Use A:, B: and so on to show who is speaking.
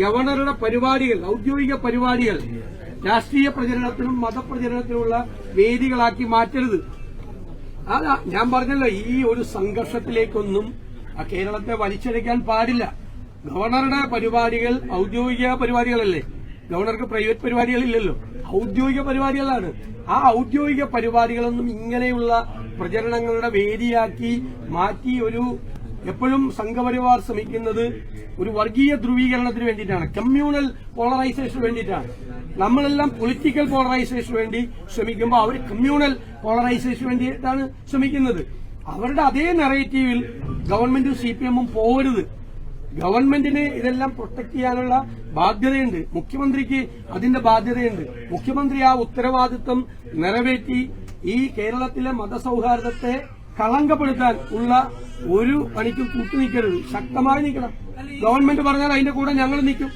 A: ഗവർണറുടെ പരിപാടികൾ, ഔദ്യോഗിക പരിപാടികൾ രാഷ്ട്രീയ പ്രചരണത്തിനും മതപ്രചരണത്തിനുമുള്ള വേദികളാക്കി മാറ്റരുത്. അതാ ഞാൻ പറഞ്ഞല്ലോ, ഈ ഒരു സംഘർഷത്തിലേക്കൊന്നും കേരളത്തെ വലിച്ചെടുക്കാൻ പാടില്ല. ഗവർണറുടെ പരിപാടികൾ ഔദ്യോഗിക പരിപാടികളല്ലേ, ഗവർണർക്ക് പ്രൈവറ്റ് പരിപാടികളില്ലല്ലോ, ഔദ്യോഗിക പരിപാടികളാണ്. ആ ഔദ്യോഗിക പരിപാടികളൊന്നും ഇങ്ങനെയുള്ള പ്രചരണങ്ങളുടെ വേദിയാക്കി മാറ്റി എപ്പോഴും സംഘപരിവാർ ശ്രമിക്കുന്നത് ഒരു വർഗീയ ധ്രുവീകരണത്തിന് വേണ്ടിയിട്ടാണ്, കമ്മ്യൂണൽ പോളറൈസേഷന് വേണ്ടിയിട്ടാണ്. നമ്മളെല്ലാം പൊളിറ്റിക്കൽ പോളറൈസേഷന് വേണ്ടി ശ്രമിക്കുമ്പോൾ അവർ കമ്മ്യൂണൽ പോളറൈസേഷന് വേണ്ടിയിട്ടാണ് ശ്രമിക്കുന്നത്. അവരുടെ അതേ നെറേറ്റീവിൽ ഗവൺമെന്റും CPM-ഉം പോകരുത്. ഗവൺമെന്റിന് ഇതെല്ലാം പ്രൊട്ടക്ട് ചെയ്യാനുള്ള ബാധ്യതയുണ്ട്, മുഖ്യമന്ത്രിക്ക് അതിന്റെ ബാധ്യതയുണ്ട്. മുഖ്യമന്ത്രി ആ ഉത്തരവാദിത്വം നിറവേറ്റി ഈ കേരളത്തിലെ മതസൌഹാർദ്ദത്തെ കളങ്കപ്പെടുത്താൻ ഉള്ള ഒരു പണിക്കും കൂട്ടുനിൽക്കരുത്, ശക്തമായി നിൽക്കണം. ഗവൺമെന്റ് പറഞ്ഞാൽ അതിന്റെ കൂടെ ഞങ്ങൾ നിൽക്കും.